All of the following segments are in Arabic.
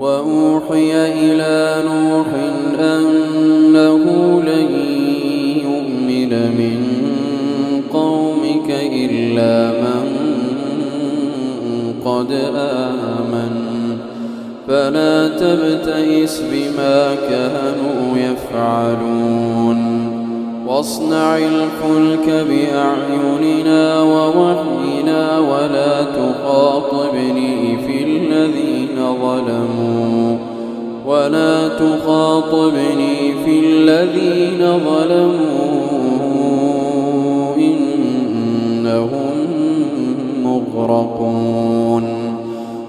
وأوحي إلى نوح أنه لن يؤمن من قومك إلا من قد آمن فلا تبتئس بما كانوا يفعلون واصنع الفلك بأعيننا ووحينا ولا تخاطبني في الذين ظلموا إنهم مغرقون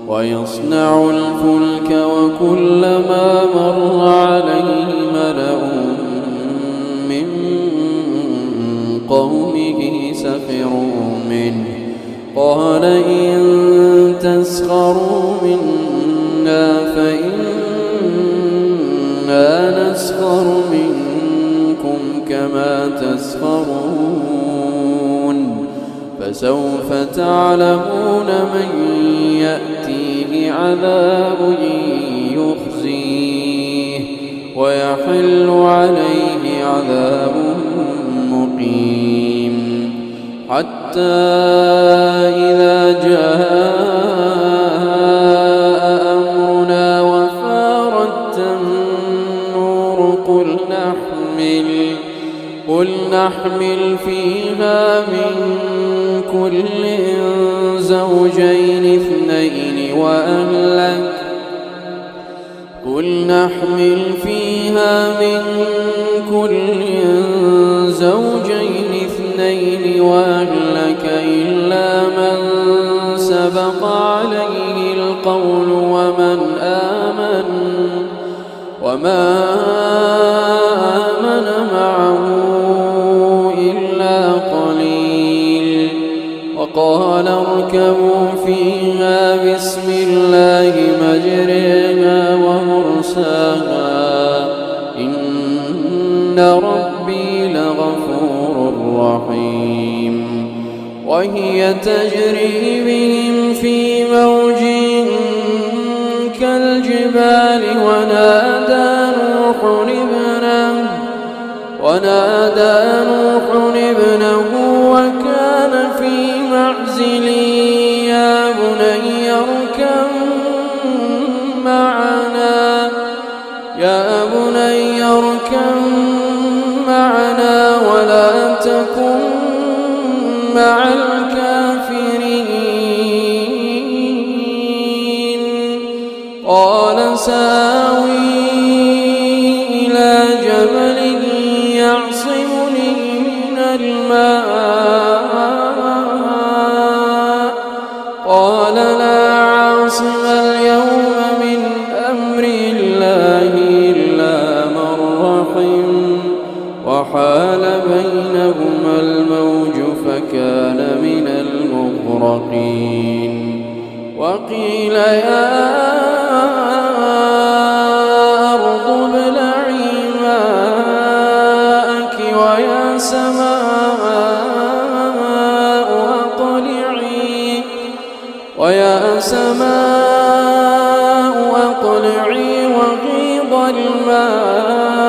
ويصنع الفلك وكلما مر عليه ملأ من قومه سخروا منه قال إن تسخروا منا فإنا نسخر منكم كما تسخرون فسوف تعلمون من يأتيه عذاب يخزيه ويحل عليه عذاب مقيم حتى إذا جاء أمرنا وفارت النور قل نحمل فيها من كل زوجين اثنين وأهلك إلا من سبق عليه القول وما آمن معه إلا قليل وقال اركبوا فيها بسم الله مجريها ومرساها إن ربي لغفور رحيم وهي تجري بهم في موج كالجبال ونادى نوح ابنه وكان في معزل يا بني اركب معنا ولا تكن مع الكافرين قال سآوي إلى جبل يعصمني من الماء قال لا عاصم اليوم من أمر الله إلا من رحم وحال بينهما الموج فكان من المغرقين وقيل يا أرض ابلعي ماءك ويا سماء أقلعي وغيض الماء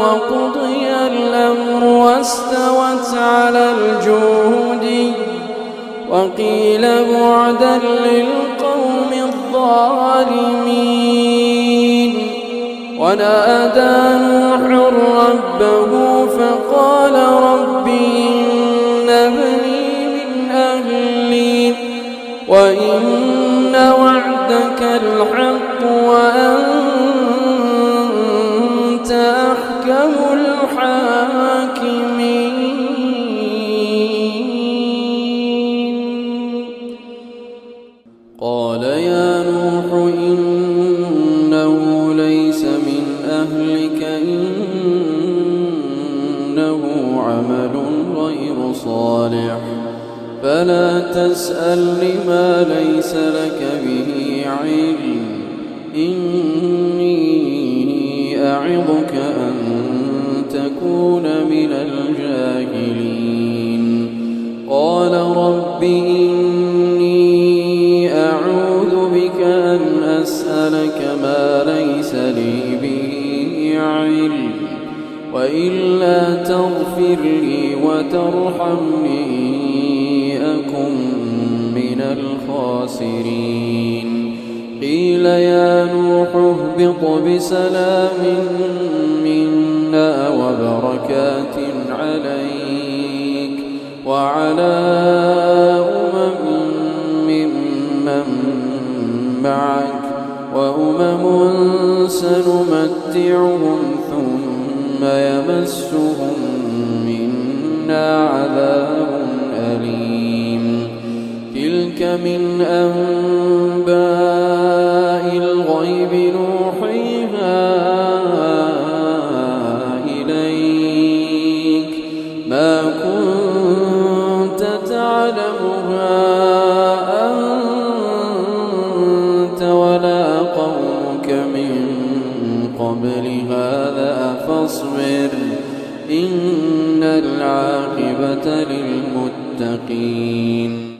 وقضي الأمر واستوت على الجود وقيل بعدا للقوم الظالمين ونادى نوح ربه فقال رب إن ابني من أهلي وإن وعدك الحق وأنت أحكم الحاكمين قال يا نوح إنه ليس من أهلك إنه عمل غير صالح فلا تسألني ما ليس لك به علم إني أعظك أن تكون من الجاهلين قال رب إني أعوذ بك أن أسألك ما ليس لي به علم وإلا تغفر لي وترحمني أكن من الخاسرين. قيل يا نوح اهبط بسلام منا وبركات عليك وعلى ممن معك وأمم سنمتعهم ثم يمسهم منا عذاب أليم. تلك من أنباء الغيب نوحيها إليك ما كنت تعلمها أنت ولا قومك من قبل هذا فاصبر إن العاقبة للمتقين.